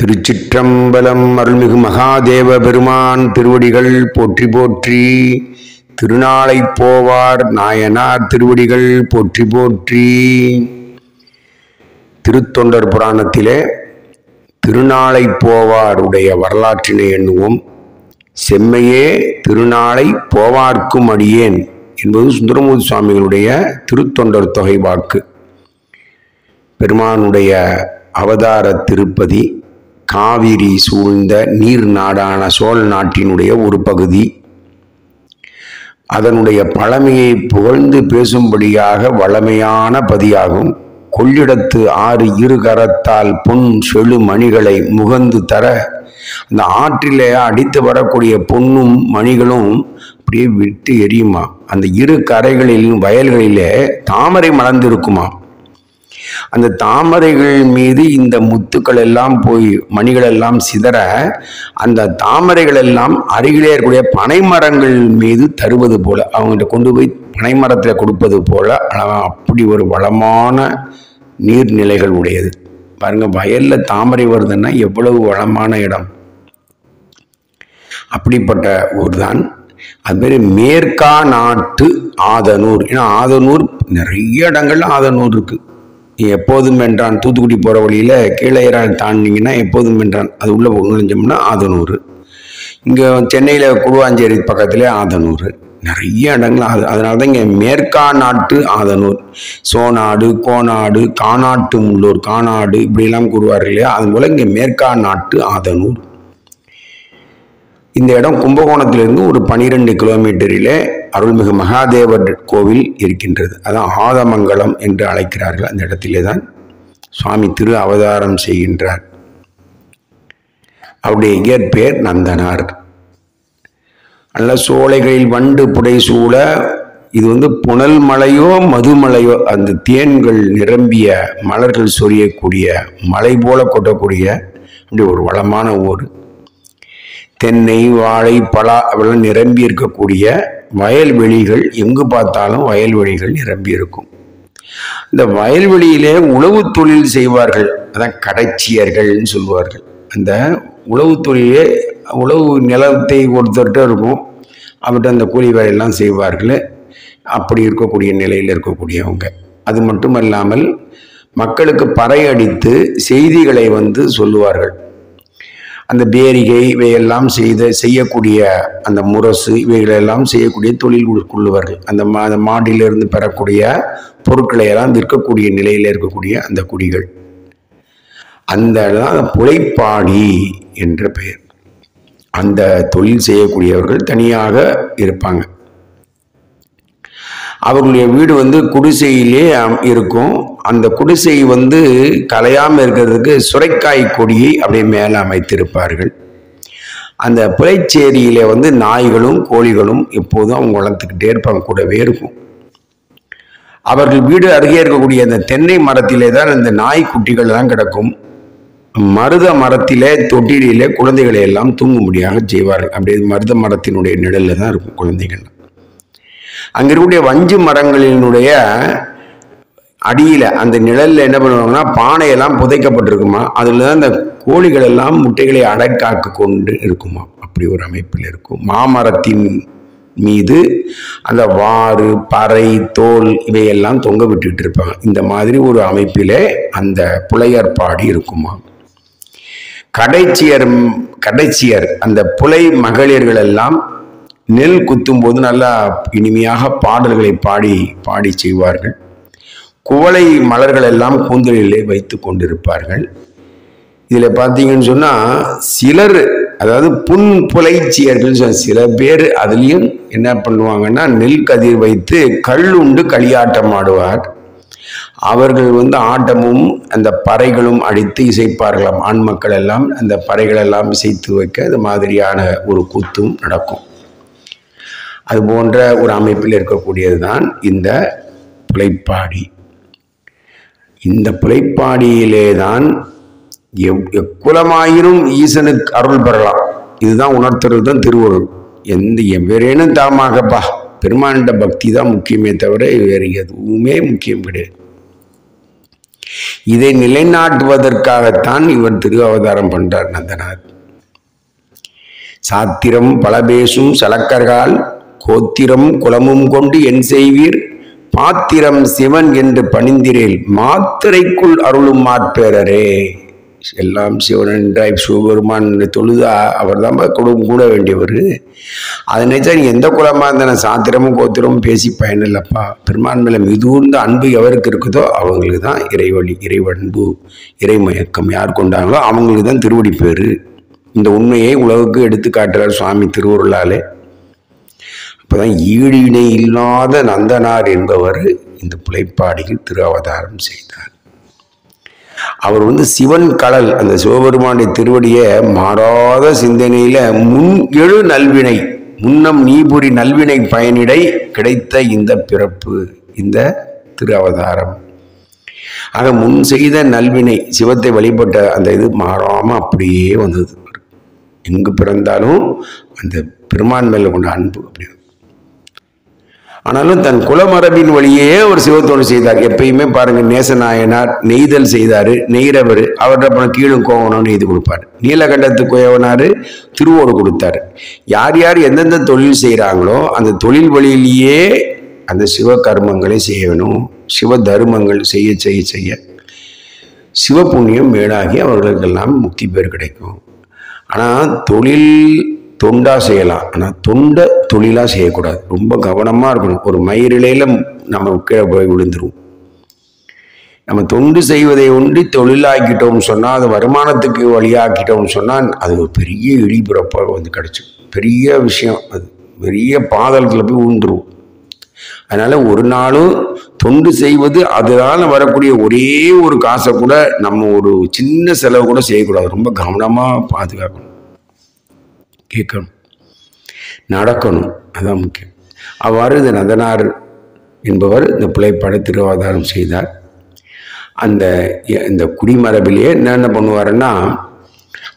திருச்சிற்றம்பலம். அருள்மிகு மகாதேவ பெருமான் திருவடிகள் போற்றி போற்றி. திருநாளை போவார் நாயனார் திருவடிகள் போற்றி போற்றி. திருத்தொண்டர் புராணத்திலே திருநாளை போவாருடைய வரலாற்றினை எண்ணுவோம். செம்மையே திருநாளை போவார்க்கும் அடியேன் என்பது சுந்தரமூர்த்தி சுவாமிகளுடைய திருத்தொண்டர் தொகை வாக்கு. பெருமானுடைய அவதார திருப்பதி காவிரி சூழ்ந்த நீர் நாடான சோழ நாட்டினுடைய ஒரு பகுதி. அதனுடைய பழமையை புகழ்ந்து பேசும்படியாக வளமையான பதியாகும். கொள்ளிடத்து ஆறு இரு கரத்தால் பொன் செழு மணிகளை முகந்து தர அந்த ஆற்றிலே அடித்து வரக்கூடிய பொன்னும் மணிகளும் அப்படியே விட்டு எரியுமா. அந்த இரு கரைகளில் வயல்களிலே தாமரை மலர்ந்திருக்குமா. அந்த தாமரைகள் மீது இந்த முத்துக்கள் எல்லாம் போய் மணிகள் எல்லாம் சிதற அந்த தாமரைகள் எல்லாம் அருகிலே இருக்கக்கூடிய பனைமரங்கள் மீது தருவது போல, அவங்கள்ட்ட கொண்டு போய் பனைமரத்தில் கொடுப்பது போல அப்படி ஒரு வளமான நீர்நிலைகள் உடையது. பாருங்க, வயல்ல தாமரை வருதுன்னா எவ்வளவு வளமான இடம். அப்படிப்பட்ட ஊர் தான். அதுமாரி மேற்கா நாட்டு ஆதனூர். ஏன்னா ஆதனூர் நிறைய இடங்கள்ல ஆதனூர் இருக்கு. எப்போதும் வென்றான் தூத்துக்குடி போகிற வழியில் கீழே தாண்டிங்கன்னா எப்போதும் வென்றான் அது உள்ள நுழைஞ்சோம்னா ஆதனூர். இங்கே சென்னையில் குடுவாஞ்சேரி பக்கத்துலேயே ஆதனூர். நிறைய இடங்கள் அதனால தான் இங்கே மேற்கா நாட்டு ஆதனூர். சோநாடு, கோநாடு, காநாட்டு முள்ளூர், காநாடு இப்படிலாம் கூறுவார்கள் இல்லையா. அது போல் இங்கே மேற்கா நாட்டு ஆதனூர். இந்த இடம் கும்பகோணத்திலிருந்து ஒரு 12 கிலோமீட்டரிலே அருள்மிகு மகாதேவர் கோவில் இருக்கின்றது. அதான் ஆதமங்கலம் என்று அழைக்கிறார்கள். அந்த இடத்திலே தான் சுவாமி திரு அவதாரம் செய்கின்றார். அவருடைய இயற்பெயர் நந்தனார். நல்ல சோலைகளில் வண்டு புடை சூழ, இது புனல் மலையோ மதுமலையோ, அந்த தேன்கள் நிரம்பிய மலர்கள் சொரியக்கூடிய மலை போல கொட்டக்கூடிய அப்படி ஒரு வளமான ஊர். தென்னை, வாழை, பலா அவெல்லாம் நிரம்பி இருக்கக்கூடிய வயல்வெளிகள், எங்கு பார்த்தாலும் வயல்வெளிகள் நிரம்பி இருக்கும். இந்த வயல்வெளியிலே உழவு தொழில் செய்வார்கள். அதான் கடைச்சியர்கள்னு சொல்லுவார்கள். அந்த உழவு தொழிலே உழவு நிலத்தை ஒருத்தர்கிட்ட இருக்கும், அவர்கிட்ட அந்த கூலி வேலையெல்லாம் செய்வார்கள். அப்படி இருக்கக்கூடிய நிலையில் இருக்கக்கூடியவங்க. அது மட்டுமல்லாமல் மக்களுக்கு பறை அடித்து செய்திகளை சொல்லுவார்கள். அந்த பேரிகை இவையெல்லாம் செய்யக்கூடிய அந்த முரசு இவைகளெல்லாம் செய்யக்கூடிய தொழில் கொள்ளுவார்கள். அந்த மாடிலிருந்து பெறக்கூடிய பொருட்களை எல்லாம் விற்கக்கூடிய நிலையில் இருக்கக்கூடிய அந்த குடிகள், அந்த புலைப்பாடி என்ற பெயர். அந்த தொழில் செய்யக்கூடியவர்கள் தனியாக இருப்பாங்க. அவர்களுடைய வீடு குடிசையிலே இருக்கும். அந்த குடிசை கலையாமல் இருக்கிறதுக்கு சுரைக்காய் கொடியை அப்படியே மேலே அமைத்திருப்பார்கள். அந்த புலைச்சேரியிலே நாய்களும் கோழிகளும் எப்போதும் அவங்க வளர்த்துக்கிட்டே இருப்பாங்க, கூடவே இருக்கும். அவர்கள் வீடு அருகே இருக்கக்கூடிய அந்த தென்னை மரத்திலே தான் இந்த நாய்க்குட்டிகள் தான் கிடக்கும். மருத மரத்திலே தொட்டிலே குழந்தைகளை எல்லாம் தூங்கும்படியாக செய்வார்கள். அப்படியே மருத மரத்தினுடைய நிழலில் தான் இருக்கும் குழந்தைகள். அங்கே இருக்கக்கூடிய வஞ்சு மரங்களினுடைய அடியில் அந்த நிழலில் என்ன பண்ணுவாங்கன்னா பானையெல்லாம் புதைக்கப்பட்டிருக்குமா. அதில் தான் அந்த கோழிகள் எல்லாம் முட்டைகளை அடைக்காக்க கொண்டு இருக்குமா. அப்படி ஒரு அமைப்பில் இருக்கும். மாமரத்தின் மீது அந்த வாறு, பறை, தோல் இவையெல்லாம் தொங்க விட்டுட்டு இருப்பாங்க. இந்த மாதிரி ஒரு அமைப்பிலே அந்த புலையற்பாடி இருக்குமா. கடைச்சியர் அந்த புலை மகளிர்கள் எல்லாம் நெல் குத்தும் போது நல்லா இனிமையாக பாடல்களை பாடி செய்வார்கள். குவளை மலர்கள் எல்லாம் கூந்தலிலே வைத்து கொண்டிருப்பார்கள். இதில் பார்த்தீங்கன்னு சொன்னால் சிலர், அதாவது புலைச்சியர்கள் சில பேர் அதுலேயும் என்ன பண்ணுவாங்கன்னா நெல் கதிர் வைத்து கள்ளுண்டு களியாட்டம் ஆடுவார். அவர்கள் ஆட்டமும் அந்த பறைகளும் அடித்து இசைப்பார்களாம். ஆண் மக்கள் எல்லாம் அந்த பறைகள் எல்லாம் இசைத்து வைக்க அது மாதிரியான ஒரு கூத்தும் நடக்கும். அது போன்ற ஒரு அமைப்பில் இருக்கக்கூடியது தான் இந்த புலைப்பாடி. இந்த புலைப்பாடியிலே தான் எக்குலமாயிரும் ஈசனுக்கு அருள் பெறலாம். இதுதான் உணர்த்துறது தான் திருவருள். வேறேனும் தாமாகப்பா, பெருமாண்ட பக்தி தான் முக்கியமே தவிர வேறு எதுவுமே முக்கியம் கிடையாது. இதை நிலைநாட்டுவதற்காகத்தான் இவர் திரு அவதாரம் பண்றார் நந்தனார். சாத்திரம் பலபேசும் சலக்கர்கள் கோத்திரம் குலமும் கொண்டு என் செய்வீர் பாத்திரம் சிவன் என்று பணிந்திரேல் மாத்திரைக்குள் அருளும் மாற்பேரரே. எல்லாம் சிவன் என்றாய் சிவபெருமான் தொழுதா அவர் தான் கூட வேண்டியவர். அதை நினைச்சா நீ எந்த குலமாக இருந்தாலும் சாத்திரமும் கோத்திரமும் பேசி பயனில்லப்பா. பெருமான் மேலே மிகுந்த அன்பு எவருக்கு இருக்குதோ அவங்களுக்கு தான் இறைவழி, இறைவன்பு, இறைமயக்கம் யார் கொண்டாங்களோ அவங்களுக்கு தான் திருவடி பேரு. இந்த உண்மையை உலகுக்கு எடுத்து காட்டுறார் சுவாமி திருவருளாலே. அப்போதான் ஈடு இணை இல்லாத நந்தனார் என்பவர் இந்த புலைப்பாடியில் திரு அவதாரம் செய்தார். அவர் சிவன் கடல், அந்த சிவபெருமானுடைய திருவடியை மாறாத சிந்தனையில முன் எழு நல்வினை முன்னம் நீபுரி நல்வினை பயனிடை கிடைத்த இந்த பிறப்பு, இந்த திரு அவதாரம். ஆக முன் செய்த நல்வினை சிவத்தை வழிபட்ட அந்த இது மாறாம அப்படியே வந்தது. எங்கு பிறந்தாலும் அந்த பெருமான் மேல கொண்ட அன்பு அப்படி. ஆனாலும் தன் குலமரபின் வழியே ஒரு சிவத்தோடு செய்தார். எப்பயுமே பாருங்க, நேசநாயனார் நெய்தல் செய்தாரு, நெய்கிறவர் அவர்கிட்ட கீழும் கோவணம் நெய்து கொடுப்பாரு. நீலகண்டத்துக்கு கோவனாரு திருவோடு கொடுத்தாரு. யார் யார் எந்தெந்த தொழில் செய்கிறாங்களோ அந்த தொழில் வழியிலேயே அந்த சிவ கர்மங்களை செய்யணும். சிவ தர்மங்கள் செய்ய செய்ய செய்ய சிவ புண்ணியம் மேலாகி அவர்களுக்கெல்லாம் முக்தி பேர் கிடைக்கும். ஆனால் தொழில் தொண்டா செய்யலாம், ஆனால் தொண்டை தொழிலாக செய்யக்கூடாது. ரொம்ப கவனமாக இருக்கணும். ஒரு மயிரிலையில் நம்ம கீழே போய் விழுந்துருவோம். நம்ம தொண்டு செய்வதை ஒன்றி தொழிலாக்கிட்டோம்னு சொன்னால், அது வருமானத்துக்கு வழியாக்கிட்டோம்னு சொன்னால் அது ஒரு பெரிய இழிபிறப்பாக கிடைச்சிடும். பெரிய விஷயம், அது பெரிய பாதளத்தில் போய் விழுந்துருவோம். அதனால் ஒரு நாளும் தொண்டு செய்வது அதனால் வரக்கூடிய ஒரே ஒரு காசை கூட நம்ம ஒரு சின்ன செலவு கூட செய்யக்கூடாது. ரொம்ப கவனமாக பாதுகாக்கணும், கேட்கணும், நடக்கணும். அதுதான் முக்கியம். அவ்வாறு இந்த நந்தனார் என்பவர் இந்த புலைப்பாடை திருவாதாரம் செய்தார். இந்த குடிமரபிலேயே என்ன பண்ணுவாருன்னா,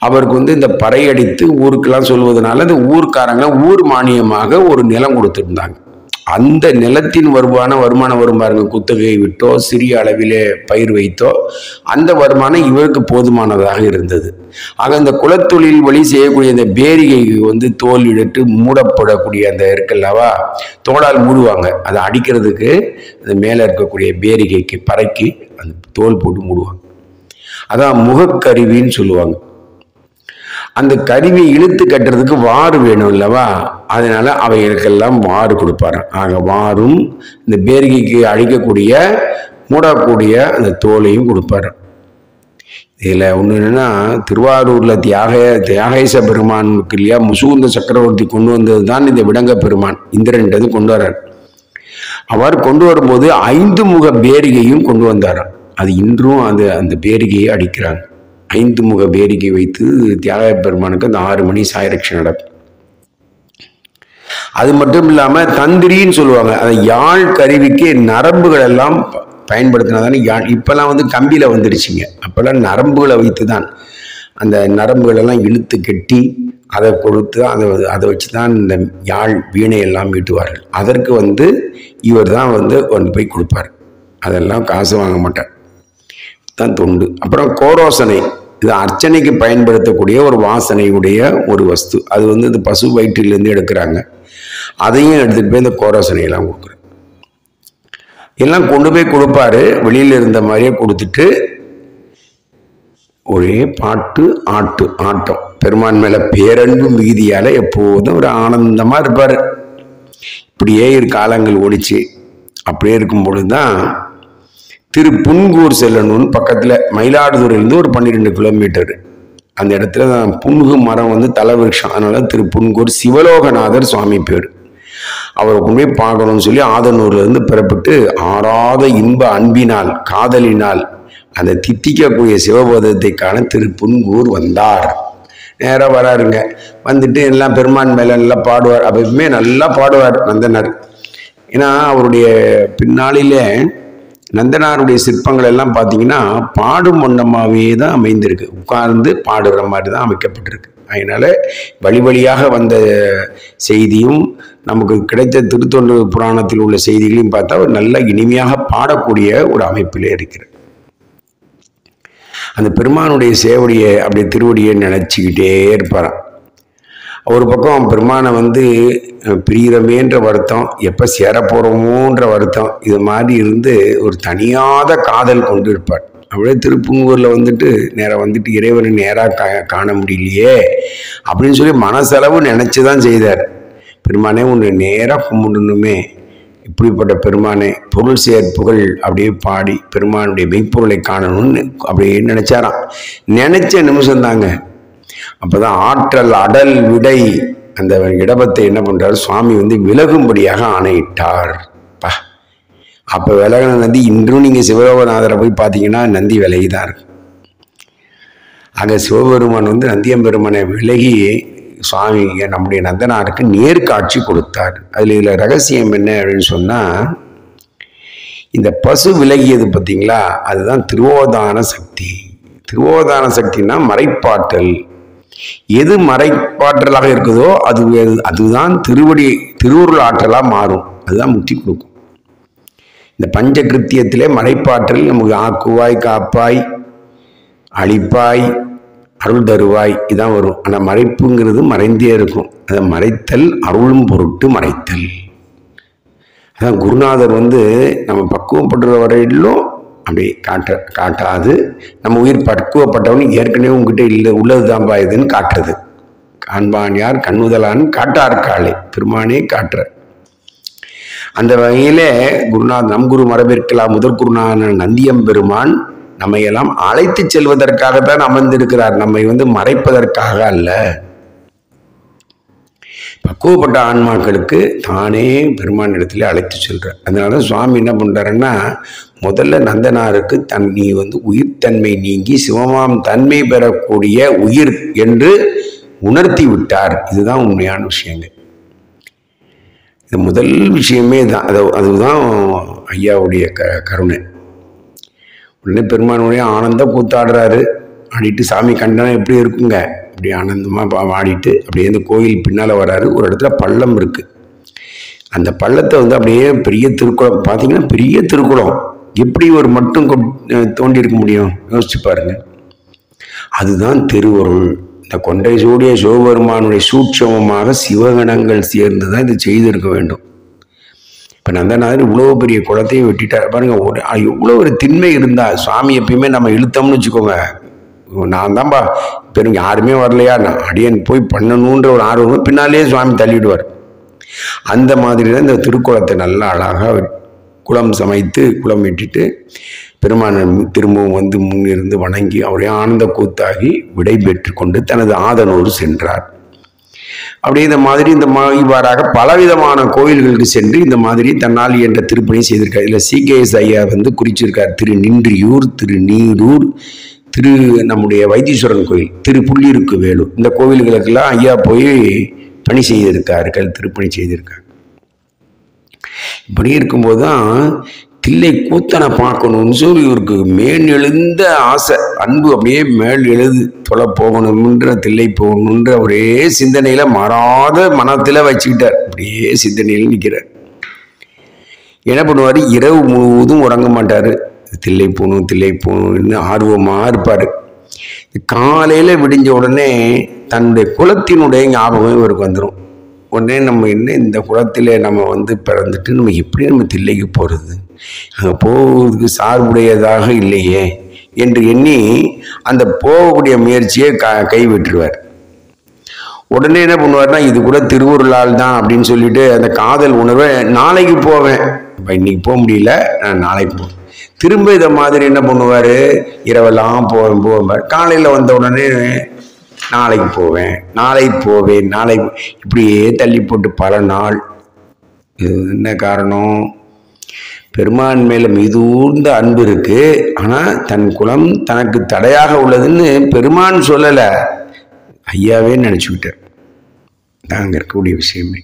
அவருக்கு இந்த பறையடித்து ஊருக்கெல்லாம் சொல்வதனால இந்த ஊர்க்காரங்களாம் ஊர் மானியமாக ஒரு நிலம் கொடுத்துருந்தாங்க. அந்த நிலத்தின் வருமானம் வரும் பாருங்க, குத்தகை விட்டோ சிறிய அளவிலே பயிர் வைத்தோ அந்த வருமானம் இவருக்கு போதுமானதாக இருந்தது. ஆக இந்த குலத்தொழில் வழி செய்யக்கூடிய இந்த பேரிகை தோல் இழுட்டு மூடப்படக்கூடிய அந்த இருக்கல்லவா, தோளால் மூடுவாங்க. அதை அடிக்கிறதுக்கு அந்த மேலே இருக்கக்கூடிய பேரிகைக்கு பறைக்கு அந்த தோல் போட்டு மூடுவாங்க. அதான் முகக்கருவின்னு சொல்லுவாங்க. அந்த கருவியை இழுத்து கட்டுறதுக்கு வாறு வேணும் இல்லவா, அதனால அவைகளுக்கெல்லாம் வாறு கொடுப்பாரு. ஆக வாரும் இந்த பேரிகைக்கு அழிக்கக்கூடிய மூடக்கூடிய அந்த தோலையும் கொடுப்பாரு. இதில் ஒன்று என்னன்னா, திருவாரூர்ல தியாகேச பெருமானுக்கு இல்லையா, முசுகுந்த சக்கரவர்த்தி கொண்டு வந்தது தான் இந்த விடங்க பெருமான் இந்திரன்றது கொண்டு வர்றார். அவர் கொண்டு வரும்போது 5 முக பேரிகையும் கொண்டு வந்தாராம். அது இன்றும் அந்த பேரிகையை அடிக்கிறாங்க. 5 முக பேரிகை வைத்து தியாக பெருமானுக்கு அந்த 6 மணி சாயரட்சை நடக்கும். அது மட்டும் இல்லாம தந்திரின்னு சொல்லுவாங்க. அந்த யாழ் கருவிக்கு நரம்புகள் எல்லாம் பயன்படுத்தினாதானே யாழ். இப்பெல்லாம் கம்பியில வந்துடுச்சுங்க. அப்பெல்லாம் நரம்புகளை வைத்து தான் அந்த நரம்புகள் எல்லாம் இழுத்து கட்டி அதை கொடுத்து அதை வச்சு தான் இந்த யாழ் வீணை எல்லாம் மீட்டுவார்கள். அதற்கு இவர் தான் கொண்டு போய் கொடுப்பார். அதெல்லாம் காசு வாங்க மாட்டார், தான் தொண்டு. அப்புறம் கோரோசனை, இது அர்ச்சனைக்கு பயன்படுத்தக்கூடிய ஒரு வாசனையுடைய ஒரு வஸ்து. அது இந்த பசு வயிற்றிலிருந்து எடுக்கிறாங்க. அதையும் எடுத்துட்டு போய் இந்த கோரோசனையெல்லாம் கொடுக்குறாரு. எல்லாம் கொண்டு போய் கொடுப்பாரு. வெளியில இருந்த மாதிரியே கொடுத்துட்டு ஒரே பாட்டு ஆட்டம். பெருமான் மேல பேரன்பு மிகுதியால எப்போதும் ஒரு ஆனந்தமா இருப்பாரு. இப்படியே காலங்கள் ஓடிச்சு. அப்படியே இருக்கும் பொழுதுதான் திருப்புன்கூர் செல்லணும்னு பக்கத்துல மயிலாடுதுறையிலிருந்து ஒரு 12 கிலோமீட்டர் அந்த இடத்துல தான் புன்கு மரம் தலவிருஷம். அதனால திருப்புன்கூர் சிவலோகநாதர் சுவாமி பேர். அவரை கொண்டு போய் பார்க்கணும்னு சொல்லி ஆதனூர்ல இருந்து பெறப்பட்டு ஆறாத இன்ப அன்பினால் காதலினால் அந்த தித்திக்கக்கூடிய சிவபோதத்தை காண திருப்புன்கூர் வந்தார். நேராக வராருங்க. வந்துட்டு எல்லாம் பெருமான் மேல நல்லா பாடுவார். அப்பவுமே நல்லா பாடுவார் நந்தனார். ஏன்னா அவருடைய பின்னாளிலே நந்தனாருடைய சிற்பங்கள் எல்லாம் பார்த்தீங்கன்னா பாடும் வண்ணமாகவே தான் அமைந்திருக்கு. உட்கார்ந்து பாடுற மாதிரி தான் அமைக்கப்பட்டிருக்கு. அதனால வழியாக வந்த செய்தியும் நமக்கு கிடைத்த திருத்தொண்டு புராணத்தில் உள்ள செய்திகளையும் பார்த்தா ஒரு நல்ல இனிமையாக பாடக்கூடிய ஒரு அமைப்பிலே இருக்கிறது. அந்த பெருமானுடைய சேவடியை அப்படி திருவடியை நினச்சிக்கிட்டே இருப்பாராம். ஒரு பக்கம் பெருமானை வந்து பிரியறமேன்ற வருத்தம், எப்போ சேரப்போகிறோமோன்ற வருத்தம், இது மாதிரி இருந்து ஒரு தனியாத காதல் கொண்டு இருப்பார். அப்படியே திருப்பூங்கூரில் வந்துட்டு நேராக வந்துட்டு இறைவனை நேராக காண முடியலையே அப்படின்னு சொல்லி மனசளவு நினச்சி தான் செய்தார். பெருமானே உன்னை நேராக கும்பிடணுமே, இப்படிப்பட்ட பெருமானே பொருள் சேர்ப்புகள் அப்படியே பாடி பெருமானுடைய மெய்ப்பொருளை காணணும்னு அப்படியே நினைச்சாராம். நினைச்ச நிமிஷம் தாங்க அப்போதான் ஆற்றல் அடல் விடை அந்த இடபத்தை என்ன பண்றாரு, சுவாமி வந்து விலகும்படியாக ஆணையிட்டார். அப்போ விலகின நந்தி இன்றும் நீங்கள் சிவலோகநாதரை போய் பார்த்தீங்கன்னா நந்தி விலகிதான் இருக்கு. ஆக சிவபெருமான் வந்து நந்தியம்பெருமானை விலகி சுவாமி நம்முடைய நந்தனாருக்கு நேர்காட்சி கொடுத்தார். இதில் ரகசியம் என்ன அப்படின்னு சொன்னால், இந்த பசு விலகியது பார்த்தீங்களா, அதுதான் திருவோதான சக்தி. திருவோதான சக்தினா மறைப்பாற்றல். எது மறைப்பாற்றலாக இருக்குதோ அதுதான் திருவுருள் ஆற்றலாக மாறும். அதுதான் முக்தி கொடுக்கும். இந்த பஞ்ச கிருத்தியத்திலே மறைப்பாற்றல் நமக்கு ஆக்குவாய், காப்பாய், அழிப்பாய், அருள் தருவாய் இதான் வரும். ஆனால் மறைப்புங்கிறது மறைந்தே இருக்கும். அதை மறைத்தல் அருளும் பொருட்டு மறைத்தல். அதான் குருநாதர் வந்து நம்ம பக்குவப்படுற வரையிலும் அப்படி காட்டாது. நம்ம உயிர் பக்குவப்பட்டவன் ஏற்கனவே உங்ககிட்ட இல்லை உள்ளது தான்பா இதுன்னு காட்டுறது. காண்பான் யார் கண்ணுதலான்னு காட்டார்காலே பெருமானே காட்டுற. அந்த வகையிலே குருநாத் நம் குரு மரபிற்கெல்லாம் முதல் குருநாதன் நந்தியம்பெருமான் நம்மையெல்லாம் அழைத்து செல்வதற்காகத்தான் அமர்ந்திருக்கிறார். நம்மை வந்து மறைப்பதற்காக அல்ல. பக்குவப்பட்ட ஆன்மாக்களுக்கு தானே பெருமான் இடத்துல அழைத்து செல்றார். அதனால சுவாமி என்ன பண்றாருன்னா, முதல்ல நந்தனாருக்கு நீ வந்து உயிர்த்தன்மை நீங்கி சிவமாம் தன்மை பெறக்கூடிய உயிர் என்று உணர்த்தி விட்டார். இதுதான் உண்மையான விஷயங்கள். இது முதல் விஷயமே தான். அதுதான் ஐயாவுடைய கருணை. உடனே பெருமானுடைய ஆனந்தம் கூத்தாடுறாரு. ஆடிட்டு சாமி கண்டனம் எப்படி இருக்குங்க, அப்படி ஆனந்தமாக ஆடிட்டு அப்படியே இந்த கோயில் பின்னால் வராரு. ஒரு இடத்துல பள்ளம் இருக்குது. அந்த பள்ளத்தை வந்து அப்படியே பெரிய திருக்குளம் பார்த்தீங்கன்னா, பெரிய திருக்குளம் எப்படி ஒரு மட்டும் தோண்டி இருக்க முடியும் யோசிச்சு பாருங்க. அதுதான் திருவருள். இந்த கொண்டை சூடிய சிவபெருமானுடைய சூட்சமமாக சிவகணங்கள் சேர்ந்து தான் இதை செய்திருக்க வேண்டும். இப்போ நந்தனார் இவ்வளோ பெரிய குளத்தையும் வெட்டிட்டார் பாருங்க. இவ்வளோ ஒரு திண்மை இருந்தால் சுவாமி எப்பயுமே நம்ம இழுத்தோம்னு வச்சுக்கோங்க, நான் தான்பா பெரும் யாருமே வரலையா, நான் அடியன் போய் பண்ணணுன்ற ஒரு ஆர்வம் பின்னாலேயே சுவாமி தள்ளிவிடுவார். அந்த மாதிரி தான் இந்த திருக்குளத்தை நல்லா அழகாக குளம் சமைத்து குளம் வெட்டிட்டு பெருமான் திரும்பவும் வந்து முன்னிருந்து வணங்கி அவரே ஆனந்த கூத்தாகி விடை பெற்று கொண்டு தனது ஆதனூர் சென்றார். அப்படி இந்த மாதிரி இவ்வாறாக பலவிதமான கோயில்களுக்கு சென்று இந்த மாதிரி தன்னால் என்ற திருப்பணி செய்திருக்கார். இதில் CKS ஐயா வந்து குறிச்சிருக்கார். திருநின்றியூர், திருநீரூர், நம்முடைய வைத்தீஸ்வரன் கோயில், திருப்புள்ளிருக்கு வேலூர், இந்த கோவில்களுக்கெல்லாம் ஐயா போய் பணி செய்திருக்கார்கள், திருப்பணி செய்திருக்காங்க. இப்படி இருக்கும்போது தான் தில்லை கூத்தனை பார்க்கணும்னு சொல்லி இவருக்கு மேல் எழுந்த ஆசை, அன்பு அப்படியே மேல் எழுது தொலை போகணும்ன்ற, தில்லை போகணுன்ற ஒரே சிந்தனையில மாறாத மனத்தில் வச்சுக்கிட்டார். அப்படியே சிந்தனையில் நிற்கிறார். என்ன பண்ணுவார், இரவு முழுவதும் உறங்க மாட்டார். தில்லை போகணும்னு ஆர்வமாக இருப்பார். காலையில் விடிஞ்ச உடனே தன்னுடைய குலத்தினுடைய ஞாபகம் இவருக்கு வந்துடும். உடனே நம்ம என்ன இந்த குலத்தில் நம்ம வந்து பிறந்துட்டு நம்ம எப்படி நம்ம தில்லைக்கு போகிறது, அங்கே போவதுக்கு சார்புடையதாக இல்லையே என்று எண்ணி அந்த போகக்கூடிய முயற்சியை கைவிட்டுருவார். உடனே என்ன பண்ணுவார்னா, இது கூட திருவுருளால் தான் அப்படின்னு சொல்லிட்டு அந்த காதல் உணர்வை நாளைக்கு போவேன், இப்போ இன்னைக்கு போக முடியல, நான் நாளைக்கு போவேன். திரும்ப இதை மாதிரி என்ன பண்ணுவார், இரவெல்லாம் போவேன். காலையில் வந்த உடனே நாளைக்கு போவேன், நாளை இப்படியே தள்ளி போட்டு பல நாள். இது என்ன காரணம், பெருமான் மேல மிதூர்ந்த அன்பு இருக்கு. ஆனால் தன் குலம் தனக்கு தடையாக உள்ளதுன்னு பெருமான் சொல்லலை, ஐயாவே நினச்சிக்கிட்டார். அங்கே இருக்கக்கூடிய விஷயமே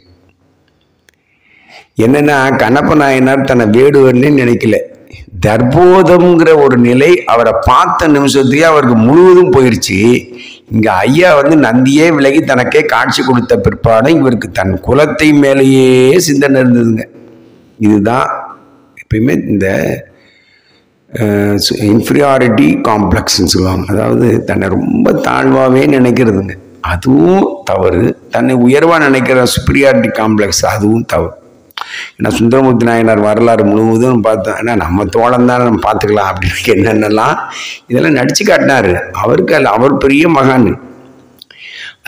என்னன்னா, கண்ணப்ப நாயனார் தன்னை வேடுவர்னே நினைக்கல. தர்போதம்ங்கிற ஒரு நிலை அவரை பார்த்த நிமிஷத்துக்கே அவருக்கு முழுவதும் போயிடுச்சு. இங்க ஐயா வந்து நந்தியே விலகி தனக்கே காட்சி கொடுத்த பிற்பாடு இவருக்கு தன் குலத்தை மேலேயே சிந்தனை இருந்ததுங்க. இதுதான் எப்பயுமே இந்த இன்ஃபீரியாரிட்டி காம்ப்ளெக்ஸ்ன்னு சொல்லுவாங்க. அதாவது தன்னை ரொம்ப தாழ்வாகவே நினைக்கிறதுங்க, அதுவும் தவறு. தன்னை உயர்வாக நினைக்கிற சுப்பீரியாரிட்டி காம்ப்ளெக்ஸ், அதுவும் தவறு. ஏன்னா சுந்தரமூர்த்தி நாயனார் வரலாறு முழுவதும் பார்த்தோம், ஏன்னா நம்ம தோழம் தானே, நம்ம பார்த்துக்கலாம் அப்படின்னு என்னென்னலாம் இதெல்லாம் நடிச்சு காட்டினாரு. அவருக்கு அல்ல, அவர் பெரிய மகான்.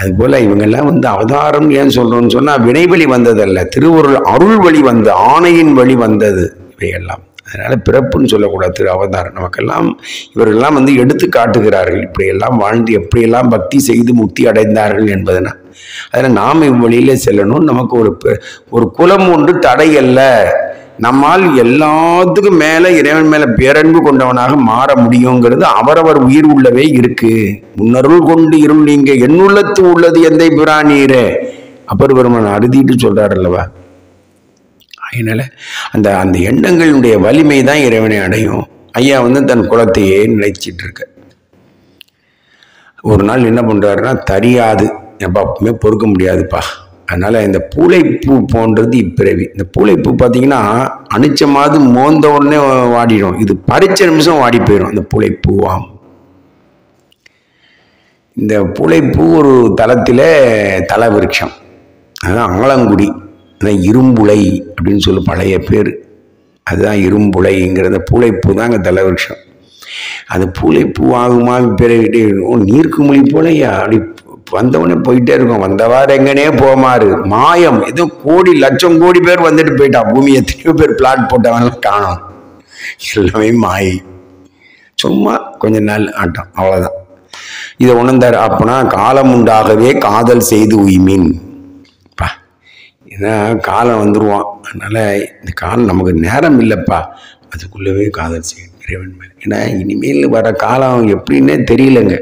அதுபோல் இவங்கெல்லாம் அவதாரம் ஏன் சொல்கிறோன்னு சொன்னால், வினைவழி வந்ததல்ல, திருவருள் அருள் வழி வந்த, ஆணையின் வழி வந்தது இவையெல்லாம். அதனால் பிறப்புன்னு சொல்லக்கூடாது, திரு அவதாரம். நமக்கெல்லாம் இவர்களெல்லாம் எடுத்து காட்டுகிறார்கள், இப்படியெல்லாம் வாழ்ந்து எப்படியெல்லாம் பக்தி செய்து முக்தி அடைந்தார்கள் என்பதனால். அதில் நாம் இவ்வழியில் செல்லணும். நமக்கு ஒரு குலம் ஒன்று தடையல்ல. நம்மால் எல்லாத்துக்கும் மேலே இறைவன் மேலே பேரன்பு கொண்டவனாக மாற முடியுங்கிறது அவரவர் உயிர் உள்ளவே இருக்கு. முன்னருள் கொண்டு இருள் நீங்க என்னுள்ளத்து உள்ளது எந்தை பிரானீரே அப்பர் பெருமான் அறுதிட்டு சொல்றாரு அல்லவா. அதனால அந்த எண்ணங்களுடைய வலிமை தான் இறைவனை அடையும். ஐயா தன் குலத்தையே நினைச்சிட்டு இருக்க. ஒரு நாள் என்ன பண்றாருன்னா, தெரியாது எப்பவுமே பொறுக்க முடியாதுப்பா, அதனால இந்த பூளைப்பூ போன்றது இப்பிறவி. இந்த பூளைப்பூ பார்த்தீங்கன்னா அணிச்சமாவது மோந்த உடனே வாடிடும், இது பறிச்ச நிமிஷம் வாடி போயிடும். இந்த பூளைப்பூவாம். இந்த பூளைப்பூ ஒரு தலத்தில் தல விருட்சம், அதுதான் ஆலங்குடி, அதான் இரும்புலை அப்படின்னு சொல்லி பழைய பேர். அதுதான் இரும்புலைங்கிறத பூளைப்பூ தான் அங்கே தல விருட்சம். அது பூளைப்பூ ஆகுமா பிறவிட்டு நீர்க்கு மொழி போலையா அப்படி வந்தவனே போயிட்டே இருக்கும். வந்தவாறு எங்கனே போமாறு மாயம். ஏதோ கோடி லட்சம் கோடி பேர் வந்துட்டு போயிட்டான். பூமி எத்தனையோ பேர் பிளாட் போட்டவன்லாம் காணும். எல்லாமே மாயை, சும்மா கொஞ்ச நாள் ஆட்டம், அவ்வளோதான். இதை உணர்ந்தார். அப்பனா காலம் உண்டாகவே காதல் செய்து உய்மின். ஏன்னா காலம் வந்துடுவான், அதனால இந்த காலம் நமக்கு நேரம் இல்லைப்பா, அதுக்குள்ளவே காதல் செய்யும் இறைவன் மேலே. ஏன்னா இனிமேல் வர காலம் எப்படின்னே தெரியலங்க.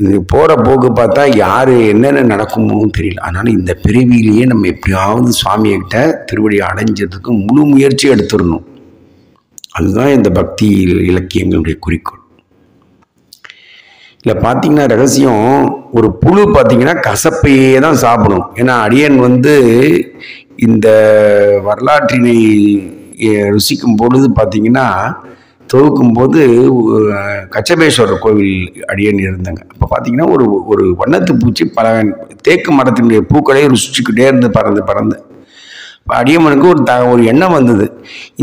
இது போகிற போக்கு பார்த்தா யார் என்னென்ன நடக்குமோன்னு தெரியல. அதனால் இந்த பிறவியிலேயே நம்ம எப்படியாவது சுவாமிகிட்ட திருவடி அடைஞ்சதுக்கு முழு முயற்சி எடுத்துடணும். அதுதான் இந்த பக்தி இலக்கியங்களுடைய குறிக்கோள். இல்லை பார்த்தீங்கன்னா ரகசியம், ஒரு புழு பார்த்தீங்கன்னா கசப்பையே தான் சாப்பிடும். ஏன்னா அடியன் இந்த வரலாற்றினை ருசிக்கும் பொழுது பார்த்தீங்கன்னா, தொகுக்கும் போது கச்சபேஸ்வரர் கோவில் அடியன் இருந்தாங்க. அப்போ பார்த்தீங்கன்னா ஒரு வண்ணத்து பூச்சி பல தேக்கு மரத்தினுடைய பூக்களை ருசிச்சுக்கிட்டே இருந்து பறந்து அடியம்மனுக்கு ஒரு எண்ணம் வந்தது,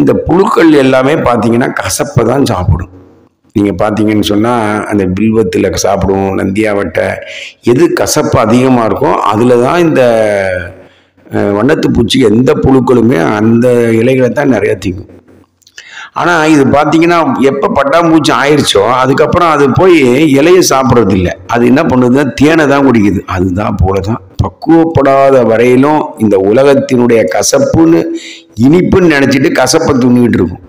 இந்த புழுக்கள் எல்லாமே பார்த்தீங்கன்னா கசப்பை தான் சாப்பிடும். நீங்கள் பார்த்தீங்கன்னு சொன்னால் அந்த பில்வத்தில் சாப்பிடும், நந்தியாவட்டை, எது கசப்பு அதிகமாக இருக்கும் அதில் தான் இந்த வண்ணத்து பூச்சி எந்த புழுக்களுமே அந்த இலைகளை தான் நிறையா திங்கும். ஆனால் இது பார்த்தீங்கன்னா எப்போ பட்டாம்பூச்சி ஆயிடுச்சோ அதுக்கப்புறம் அது போய் இலையை சாப்பிட்றது இல்லை, அது என்ன பண்ணுதுன்னா தேனை தான் குடிக்குது. அதுதான் போல தான் பக்குவப்படாத வரையிலும் இந்த உலகத்தினுடைய கசப்புன்னு இனிப்புன்னு நினச்சிட்டு கசப்பை துணிக்கிட்டு இருக்கும்.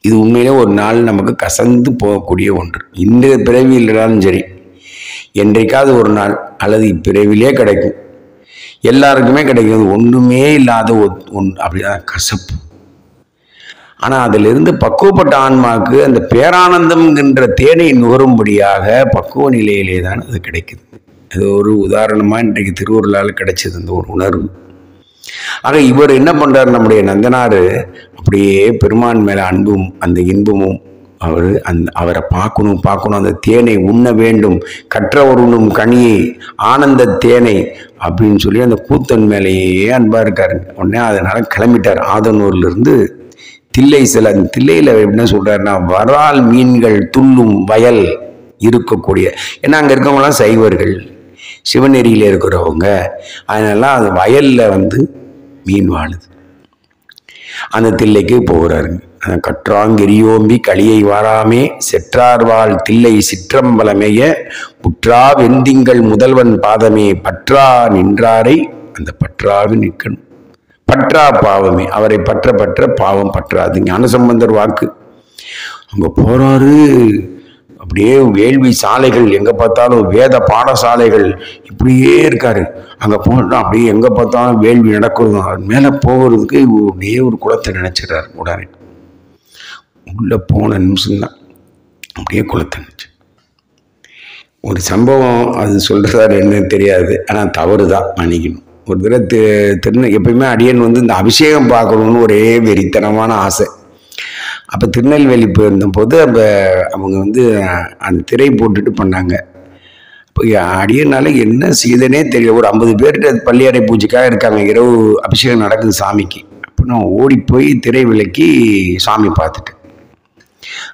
இது உண்மையிலே ஒரு நாள் நமக்கு கசந்து போகக்கூடிய ஒன்று. இன்றைய பிறவி இல்லைனாலும் சரி, என்றைக்காவது ஒரு நாள் அல்லது இப்பிறவிலே கிடைக்கும், எல்லாருக்குமே கிடைக்கிறது ஒன்றுமே இல்லாத ஒன்று, அப்படிதான் கசப்பு. ஆனால் அதிலிருந்து பக்குவப்பட்ட ஆன்மாவுக்கு அந்த பேரானந்தம்ங்கிற தேனை நுகரும்படியாக பக்குவ நிலையிலே தான் அது கிடைக்குது. அது ஒரு உதாரணமாக இன்றைக்கு திருவருளால் கிடைச்சது அந்த ஒரு உணர்வு. ஆக இவர் என்ன பண்ணுறாரு, நம்முடைய நந்தனார் அப்படியே பெருமான் மேலே அன்பும் அந்த இன்பமும், அவரை பார்க்கணும், அந்த தேனை உண்ண வேண்டும், கற்றவர் உண்ணும் கனியை ஆனந்த தேனை அப்படின்னு சொல்லி அந்த கூத்தன் மேலேயே அன்பாக இருக்காரு. உடனே அதனால் கிளம்பிட்டார். ஆதனூர்லேருந்து தில்லை சில, அந்த தில்லையில் என்ன சொல்கிறாருன்னா, வரால் மீன்கள் துள்ளும் வயல் இருக்கக்கூடிய, ஏன்னா அங்கே இருக்கவங்களாம் சைவர்கள், சிவநெறியில் இருக்கிறவங்க, அதனால அந்த வயலில் மீன் வாழுது. அந்த தில்லைக்கு போகிறாருங்க. கற்றாங்கெரியோம்பி களியை வாராமே செற்றார்வாள் தில்லை சிற்றம்பலமைய புற்றா வெந்திங்கள் முதல்வன் பாதமே பற்றா நின்றாரை அந்த பற்றாவி நிற்கணும். பற்றா பாவமே, அவரை பற்ற பாவம் பற்றாது. ஞானசம்பந்தர் வாக்கு. அங்கே போகிறாரு, அப்படியே வேள்வி சாலைகள் எங்கே பார்த்தாலும், வேத பாடசாலைகள் இப்படியே இருக்காரு. அங்கே போனால் அப்படியே எங்கே பார்த்தாலும் வேள்வி நடக்கிறது. அது மேலே போகிறதுக்கு அப்படியே ஒரு குளத்தை நினச்சிடுறாரு. உடனே உள்ளே போன நிமிஷம்தான் அப்படியே குளத்தை நினச்சி ஒரு சம்பவம், அது சொல்கிறாரு என்னன்னு தெரியாது, ஆனால் தவறு தான், மன்னிக்கணும். ஒரு தடவை எப்பயுமே அடியன் இந்த அபிஷேகம் பார்க்கணுன்னு ஒரே வெறித்தனமான ஆசை. அப்போ திருநெல்வேலி போயிருந்தபோது அப்போ அவங்க வந்து அந்த திரை போட்டுட்டு பண்ணாங்க. இப்போ அடியனால என்ன செய்தனே தெரியல. ஒரு 50 பேர்கிட்ட பள்ளியறை பூஜைக்காக இருக்காங்க, இரவு அபிஷேகம் நடக்குது சாமிக்கு. அப்போ நான் ஓடி போய் திரை விலக்கி சாமி பார்த்துட்டேன்.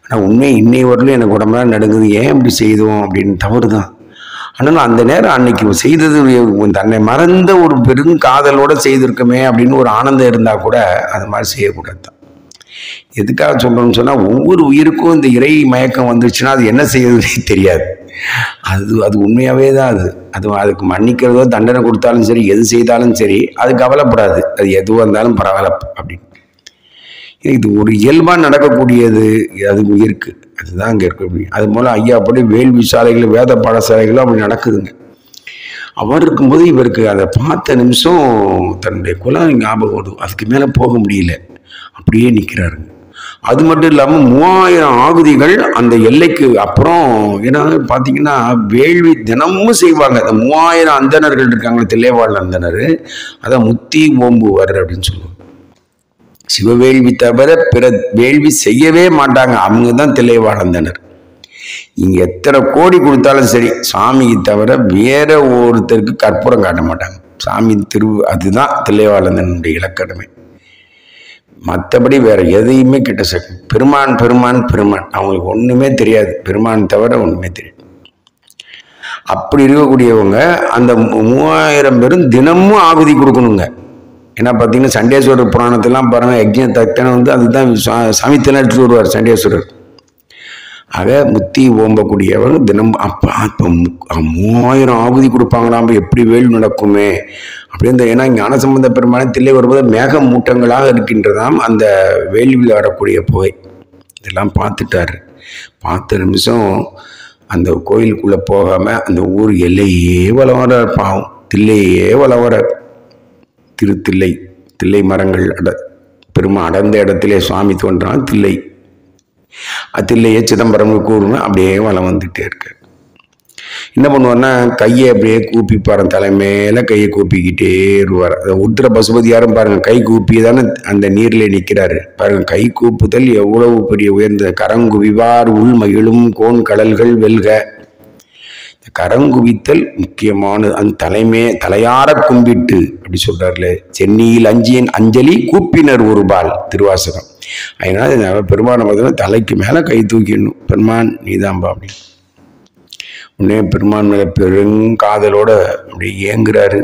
ஆனால் உண்மை இன்னை வரலும் எனக்கு உடம்புலாம் நடுங்குது. ஏன் இப்படி செய்தோம் அப்படின்னு. தவறு தான். ஆனாலும் அந்த நேரம் அன்னைக்கு செய்தது தன்னை மறந்த ஒரு பெரும் காதலோட செய்திருக்கமே அப்படின்னு ஒரு ஆனந்தம் இருந்தால் கூட அது மாதிரி செய்யக்கூடாது தான். எதுக்காக சொல்றோம்னு சொன்னால், ஒவ்வொரு உயிருக்கும் இந்த இறை மயக்கம் வந்துருச்சுன்னா அது என்ன செய்யறதுனே தெரியாது. அது உண்மையாகவே தான். அதுக்கு மன்னிக்கிறதோ தண்டனை கொடுத்தாலும் சரி, எது செய்தாலும் சரி, அது கவலைப்படாது. அது எதுவாக இருந்தாலும் பரவாயில்ல அப்படின்னு. இது ஒரு இயல்பாக நடக்கக்கூடியது. அது உயிருக்கு அதுதான் அங்கே இருக்க முடியும். அது போல ஐயா அப்படி வேள்வி சாலைகள், வேத பாடசாலைகளும் அப்படி நடக்குதுங்க. அவர் இருக்கும்போது இவருக்கு அதை பார்த்த நிமிஷம் தன்னுடைய குலம் ஞாபகம் வரும். அதுக்கு மேலே போக முடியல, அப்படியே நிற்கிறாருங்க. அது மட்டும் இல்லாமல் 3000 ஆகுதிகள் அந்த எல்லைக்கு அப்புறம். ஏன்னா பார்த்தீங்கன்னா வேள்வி தினமும் செய்வாங்க. அந்த 3000 அந்தணர்கள் இருக்காங்க, தில்லைவாழ் அந்தனர். அதான் முத்தி ஓம்புவர் அப்படின்னு சொல்லுவாங்க. சிவவேள்வி தவிர பிற வேள்வி செய்யவே மாட்டாங்க. அவங்க தான் தில்லைவாழ் அந்தனர். இங்க எத்தனை கோடி கொடுத்தாலும் சரி, சாமிக்கு தவிர வேற ஒருத்தருக்கு கற்பூரம் காட்ட மாட்டாங்க. சாமி அதுதான் தில்லைவாழ் அந்தனுடைய இலக்கணமே. மற்றபடி வேற எதையுமே கிட்ட சேர்க்கும். பெருமான் பெருமான் பெருமான், அவங்களுக்கு ஒண்ணுமே தெரியாது. பெருமான் தவிர ஒண்ணுமே தெரியாது. அப்படி இருக்கக்கூடியவங்க அந்த 3000 பேரும் தினமும் ஆகுதி கொடுக்கணுங்க. ஏன்னா பார்த்தீங்கன்னா சண்டேஸ்வரர் புராணத்தெல்லாம் பாருங்க, யஜ்ஞ தக்தனை வந்து அதுதான் சாமி திணற்று வருவார் சண்டேஸ்வரர். ஆக முத்தி ஓம்பக்கூடியவர் தினம். அப்போ 3000 ஆகுதி கொடுப்பாங்களாம். எப்படி வேள்வி நடக்குமே அப்படின்னு. ஏன்னா ஞானசம்பந்த பெருமானை தில்லை வரும்போது மேக மூட்டங்களாக இருக்கின்றதாம் அந்த வேள்வியில் வரக்கூடிய புகை. இதெல்லாம் பார்த்துட்டாரு. பார்த்த நிமிஷம் அந்த கோயிலுக்குள்ளே போகாமல் அந்த ஊர் எல்லையே வளவரார். பாவம், தில்லையே வளவரார். தில்லை மரங்கள் பெருமா அடர்ந்த இடத்திலே சுவாமி தோன்றான். தில்லையே சிதம்பரம் கூறுன்னு அப்படியே வளம் வந்துட்டே இருக்கு. என்ன பண்ணுவார்னா கையை அப்படியே கூப்பிப்பாரு, தலைமையில கையை கூப்பிக்கிட்டே இருவார். உத்திர பசுபதியாரும் பாருங்க, கை கூப்பி தானே அந்த நீர்ல நிற்கிறாரு பாருங்க. கை கூப்புதல் எவ்வளவு பெரிய உயர்ந்த. கரங்குவிவார் உள் மகிழும் கோன் கடல்கள் வெல்க. கரங்குவித்தல் முக்கியமானது. அந்த தலையார கும்பிட்டு அப்படி சொல்றாருல. சென்னியில் அஞ்சலி கூப்பினர் ஒருபால், திருவாசகம். அதனால பெருமானை பார்த்தீங்கன்னா தலைக்கு மேல கை தூக்கிடணும். பெருமான் நீதான்பா அப்படின்னு. உடனே பெருமான் மேல பெருங்காதலோட அப்படி ஏங்குறாரு.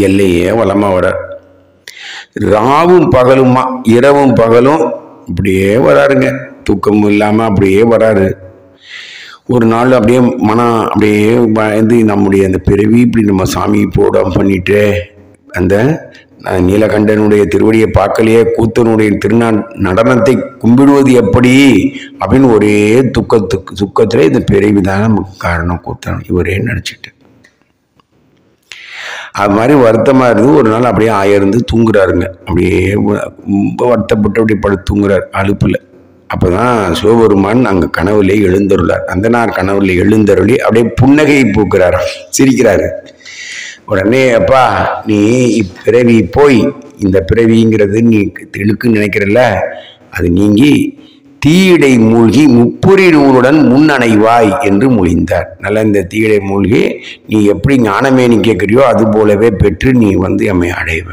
எல்லையே வளமா வரார். ராவும் பகலுமா, இரவும் பகலும் இப்படியே வராருங்க. தூக்கமும் இல்லாம அப்படியே வராரு. ஒரு நாள் அப்படியே மனம் அப்படியே வந்து நம்முடைய அந்த பிறவி இப்படி நம்ம சாமி போட பண்ணிட்டு அந்த நீலகண்டனுடைய திருவடியை பார்க்கலையே, கூத்தனுடைய நடனத்தை கும்பிடுவது எப்படி அப்படின்னு ஒரே துக்கத்துல இந்த பிறவிதான் நமக்கு காரணம். கூத்தன் இவரே நினைச்சிட்டு அது மாதிரி வருத்தமா இருந்து ஒரு நாள் அப்படியே ஆயிருந்து தூங்குறாருங்க. அப்படியே ரொம்ப வருத்தப்பட்டு அப்படி படுத்து தூங்குறாரு அலுப்புல. அப்பதான் சிவபெருமான் அங்க கனவுலே எழுந்தருளார். அந்தனார் கனவுல எழுந்தருளி அப்படியே புன்னகை பூக்குறாரு, சிரிக்கிறாரு. உடனே அப்பா நீ இப்பிறவி போய், இந்த பிறவிங்கிறது நீ இழுக்குன்னு நினைக்கிறல்ல, அது நீங்கி தீயிடை மூழ்கி முப்புரி நூறுடன் முன் அணைவாய் என்று மொழிந்தார். நல்ல இந்த தீயிடை மூழ்கி நீ எப்படி ஞானமே நீ கேட்கிறியோ அது போலவே பெற்று நீ வந்து எம்மை அடைவ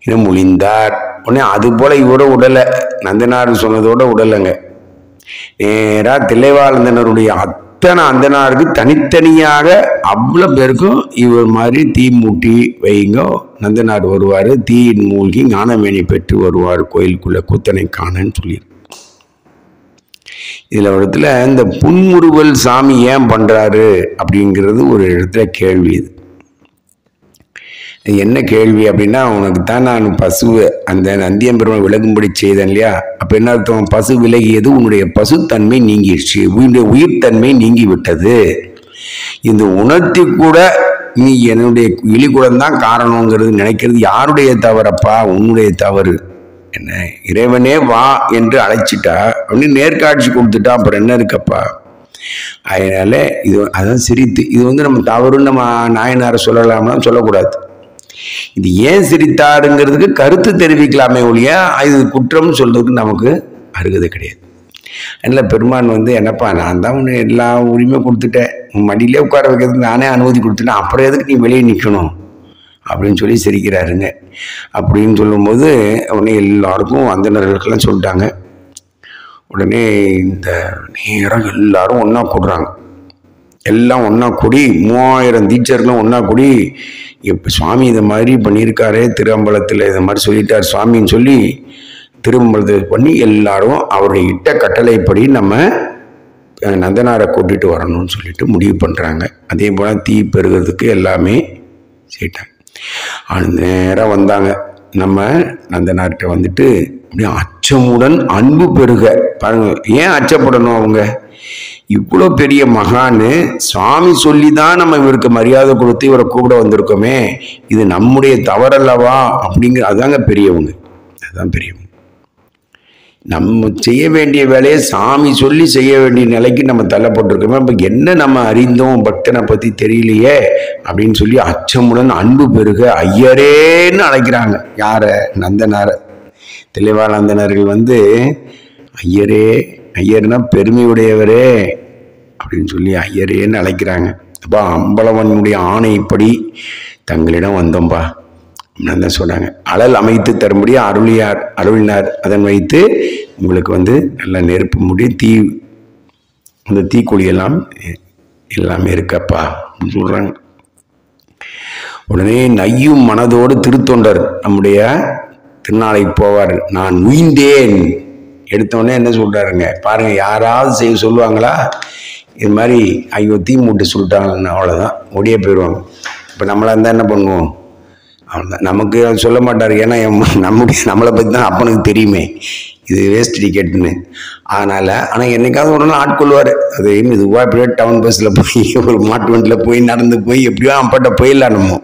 என மொழிந்தார். உடனே அது போல இவரோட உடலை நந்தனார் சொன்னதோட உடலைங்க. நேரா தில்லைவாழ்ந்தனருடைய அத்தனை அந்தனாருக்கு தனித்தனியாக அவ்வளவு பேருக்கும் இவர் மாதிரி தீ மூட்டி வைங்க, நந்தனார் வருவார், தீயின் மூழ்கி ஞானமேனி பெற்று வருவார் கோயிலுக்குள்ள கூத்தனை காணன்னு சொல்லி. இதுல ஒரு இடத்துல இந்த புன்முறுவல் சாமி ஏன் பண்றாரு அப்படிங்கிறது ஒரு இடத்துல கேள்வி. இது என்ன கேள்வி அப்படின்னா, உனக்கு தான் நான் பசுவை அந்த நந்தியம்பெருமான் விலகும்படி செய்தேன் இல்லையா, அப்ப என்ன அர்த்தம்? பசு விலகியது, உன்னுடைய பசுத்தன்மை நீங்கிடுச்சு, உன்னுடைய உயிர்த்தன்மை நீங்கி விட்டது. இந்த உணர்த்தி கூட நீ என்னுடைய இழிகுடம் தான் காரணங்கிறது நினைக்கிறது யாருடைய தவறப்பா? உன்னுடைய தவறு. என்ன இறைவனே வா என்று அழைச்சிட்டா அப்படின்னு நேர்காட்சி கொடுத்துட்டா அப்புறம் என்ன இருக்கப்பா? அதனால இது அதான் சிரித்து இது நம்ம தவறுன்னு நம்ம நாயனாரை சொல்லலாம்னா சொல்லக்கூடாது. இது ஏன் சிரித்தாருங்கிறதுக்கு கருத்து தெரிவிக்கலாமே ஒழிய இது குற்றம் சொல்றதுக்கு நமக்கு அருகதை கிடையாது. அதனால் பெருமான் வந்து என்னப்பா நான் தான் உன்னை எல்லா உரிமை கொடுத்துட்டேன், உன் மடியிலே உட்கார வைக்கிறதுக்கு நானே அனுமதி கொடுத்துட்டேன், அப்புறம் எதுக்கு நீ வெளியே நிற்கணும் அப்படின்னு சொல்லி சிரிக்கிறாருங்க. அப்படின்னு சொல்லும்போது உடனே எல்லாருக்கும் அந்தணர்களுக்கெல்லாம் சொல்லிட்டாங்க. உடனே இந்த நேரம் எல்லாரும் ஒன்றா கூடுறாங்க. எல்லாம் ஒன்றா கூடி 3000 டீச்சர்களும் ஒன்றா கூடி இப்போ சுவாமி இதை மாதிரி பண்ணியிருக்காரு, திருஅம்பலத்தில் இதை மாதிரி சொல்லிட்டார் சுவாமின்னு சொல்லி திருமணத்தை பண்ணி எல்லாரும் அவருடைய இட்ட கட்டளைப்படி நம்ம நந்தனாரை கூட்டிகிட்டு வரணும்னு சொல்லிட்டு முடிவு பண்ணுறாங்க. அதே போல் தீ பெருகிறதுக்கு எல்லாமே செய்யிட்டாங்க. அந்த நேரம் வந்தாங்க. நம்ம நந்தனார்கிட்ட வந்துட்டு அப்படியே அச்சமுடன் அன்பு பெருக பாருங்க. ஏன் அச்சப்படணும்? அவங்க இவ்வளோ பெரிய மகான்னு சுவாமி சொல்லி தான் நம்ம இவருக்கு மரியாதை கொடுத்து இவரை கூட வந்திருக்கோமே, இது நம்முடைய தவறல்லவா அப்படிங்கிற அதாங்க பெரியவங்க. அதுதான் பெரியவங்க. நம்ம செய்ய வேண்டிய வேலையை சாமி சொல்லி செய்ய வேண்டிய நிலைக்கு நம்ம தள்ளப்பட்டிருக்கோமே, இப்போ என்ன நம்ம அறிந்தோம் பக்தனை பற்றி தெரியலையே அப்படின்னு சொல்லி அச்சமுடன் அன்பு பெருக ஐயரேன்னு அழைக்கிறாங்க. யாரை? நந்தனார. தில்லைவாழந்தனர்கள் வந்து ஐயரே, ஐயர்னா பெருமையுடையவரே அப்படின்னு சொல்லி ஐயரேன்னு அழைக்கிறாங்க. அப்போ அம்பலவனுடைய ஆணைப்படி தங்களிடம் வந்தோம்பா தான் சொன்னாங்க. அழல் அமைத்து தரும்படி அருளினார். அதன் வைத்து உங்களுக்கு வந்து நல்ல நெருப்பு முடி தீ, அந்த தீக்குழி எல்லாமே இருக்கப்பா அப்படின்னு சொல்றாங்க. உடனே நையும் மனதோடு திருத்தொண்டர் நம்முடைய திருநாளை போவார். நான் உயிந்தேன் எடுத்தோடனே என்ன சொல்றாருங்க பாருங்க. யாராவது செய்ய சொல்லுவாங்களா? இது மாதிரி ஐயோ தீ மூட்டு சொல்லிட்டாங்கன்னு அவ்வளோதான் ஓடியே போயிடுவாங்க. இப்போ நம்மளா இருந்தால் என்ன பண்ணுவோம்? அவ்வளோதான். நமக்கு சொல்ல மாட்டார். ஏன்னா நம்மளை பற்றி தான் அப்பனுக்கு தெரியுமே இது வேஸ்ட் டிக்கெட்டுன்னு. ஆனால் என்னைக்காவது ஒரு நாள் ஆட்கொள்வார். அது இதுவாக இப்படியே டவுன் பஸ்ஸில் போய் ஒரு மாட்டு வண்டியில் போய் நடந்து போய் எப்படியோ அப்பாட்ட போயிடலாம் நம்ம.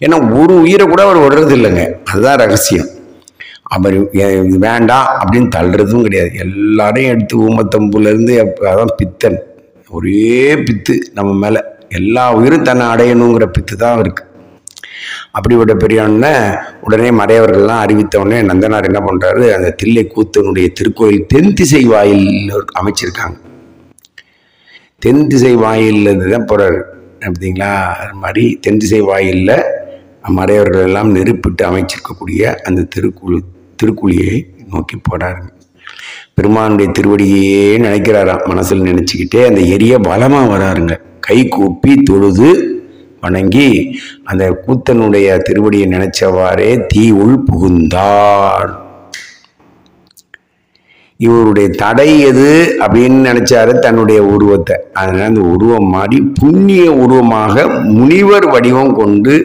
ஏன்னா ஒரு உயிரை கூட அவர் விடுறது இல்லைங்க. அதுதான் ரகசியம். அவர் வேண்டாம் அப்படின்னு தள்ளுறதும் கிடையாது. எல்லாரையும் எடுத்து ஊமத்தம்புலேருந்து அதான் பித்தன், ஒரே பித்து நம்ம மேலே. எல்லா உயிரும் தன்னை அடையணுங்கிற பித்து தான் இருக்கு. அப்படிப்பட்ட பெரியவன உடனே மறையவர்கள்லாம் அறிவித்த உடனே நந்தனார் என்ன பண்ணுறாரு, அந்த தில்லை கூத்தனுடைய திருக்கோயில் தென் திசை வாயில் அமைச்சிருக்காங்க. தென் திசை வாயிலில் தான் போகிறாரு அப்படிங்களா. அது மாதிரி தென் திசை வாயிலில் மறையவர்கள் எல்லாம் நெருப்பிட்டு அமைச்சிருக்கக்கூடிய அந்த திருக்குழியை நோக்கி போகிறாருங்க. பெருமானுடைய திருவடியே நினைக்கிறாராம். மனசில் நினச்சிக்கிட்டே அந்த எரிய பலமாக வராருங்க. கை கூப்பி தொழுது வணங்கி அந்த கூத்தனுடைய திருவடியை நினைச்சவாறே தீ உள் புகுந்தார். இவருடைய தடை எது அப்படின்னு நினைச்சாரு? தன்னுடைய உருவத்தை. அதனால அந்த உருவம் மாறி புண்ணிய உருவமாக முனிவர் வடிவம் கொண்டு